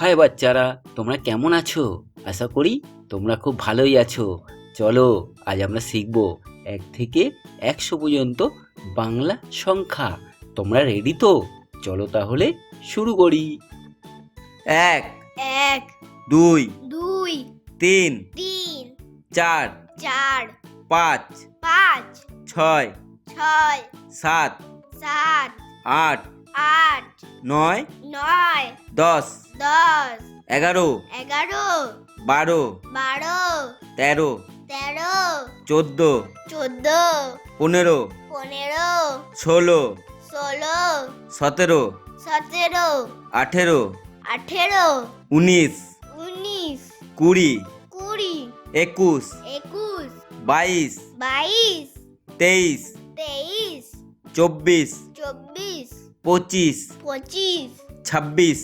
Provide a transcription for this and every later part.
High বাচ্চারা, তোমরা কেমন আছো? আশা করি তোমরা খুব ভালোই আছো। চলো আজ আমরা শিখব 1 থেকে 100 পর্যন্ত বাংলা সংখ্যা। তোমরা রেডি তো? চলো তাহলে শুরু করি। 1 এক 2 দুই 3 তিন 4 চার 5 পাঁচ 6 ছয় 7 সাত 8 আট 9 নয় 10 দশ 11 এগারো 12 বারো 13 তেরো 14 চোদ্দ 15 পনেরো 16 ষোলো 17 সতেরো 18 আঠেরো 19 উনিশ 20 কুড়ি 21 একুশ 22 বাইশ 23 তেইশ 24 চব্বিশ 25 পঁচিশ 26 ছাব্বিশ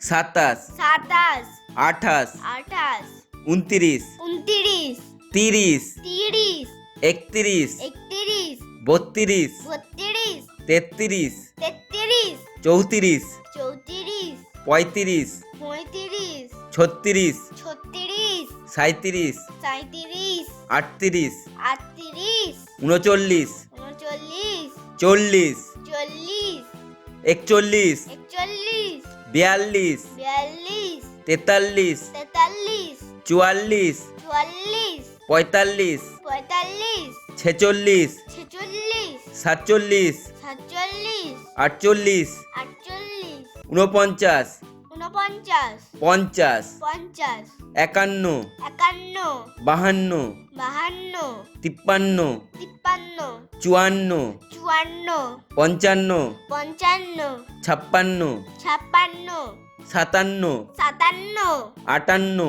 27 সাতাশ 28 আঠাশ 29 উনত্রিশ 30 তিরিশ 31 একত্রিশ 32 বত্রিশ 33 তেত্রিশ 34 চৌত্রিশ 35 পঁয়ত্রিশ 36 ছত্রিশ 37 সাঁইত্রিশ 38 আটত্রিশ 39 উনচল্লিশ 40 চল্লিশ 41 একচল্লিশ 42 বিয়াল্লিশ 43 তেতাল্লিশ 44 চুয়াল্লিশ 45 পঁয়তাল্লিশ 46 ছেচল্লিশ 47 সাতচল্লিশ 48 আটচল্লিশ 49 ঊনপঞ্চাশ 50 পঞ্চাশ 51 একান্ন 52 বাহান্ন 53 তিপ্পান্ন 54 চুয়ান্ন 55 পঞ্চান্ন 56 ছাপ্পান্ন 57 সাতান্ন 58 আটান্ন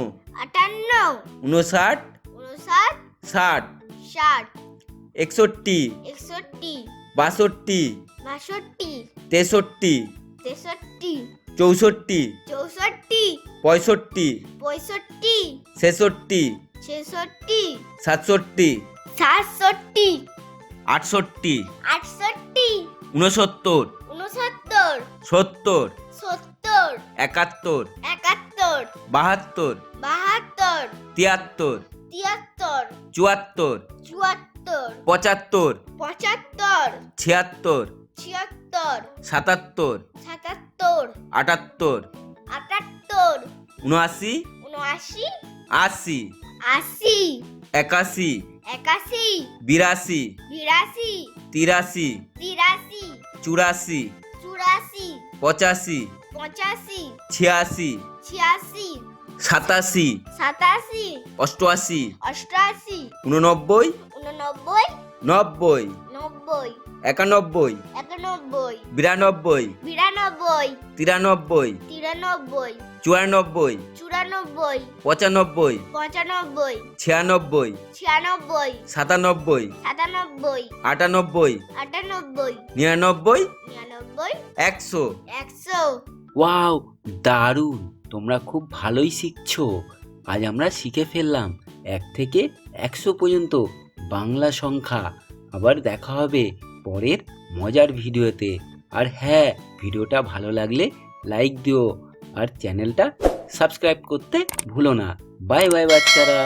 59 উনষাট 60 ষাট 61 একষট্টি 62 বাষট্টি 63 তেষট্টি 64 চৌষট্টি 65 পঁয়ষট্টি 66 ছেষট্টি 67 সাতষট্টি 68 আটষট্টি 69 ঊনসত্তর 70 সত্তর 71 একাত্তর 72 বাহাত্তর 73 তিয়াত্তর 74 চুয়াত্তর 75 পঁচাত্তর 76 ছিয়াত্তর 77 সাতাত্তর 78 আটাত্তর 79 উনআশি 80 আশি 81 একাশি 82 বিরাশি 83 তিরাশি 84 চুরাশি 85 পঁচাশি 86 ছিয়াশি 87 সাতাশি 88 অষ্টআশি 89 উননব্বই 90 নব্বই 91 একানব্বই 92 বিরানব্বই 93 তিরানব্বই 94 চুরানব্বই 95 পঁচানব্বই 96 ছিয়ানব্বই 97 সাতানব্বই 98 আটানব্বই 99 নিরানব্বই 100 একশো। ওয়াও, দারুণ! তোমরা খুব ভালোই শিখছো। আজ আমরা শিখে ফেললাম 1 থেকে 100 পর্যন্ত বাংলা সংখ্যা। আবার দেখা হবে পরের মজার ভিডিওতে। আর হ্যাঁ, ভিডিওটা ভালো লাগলে লাইক দিও আর চ্যানেলটা সাবস্ক্রাইব করতে ভুলো না। বাই বাই বাচ্চারা।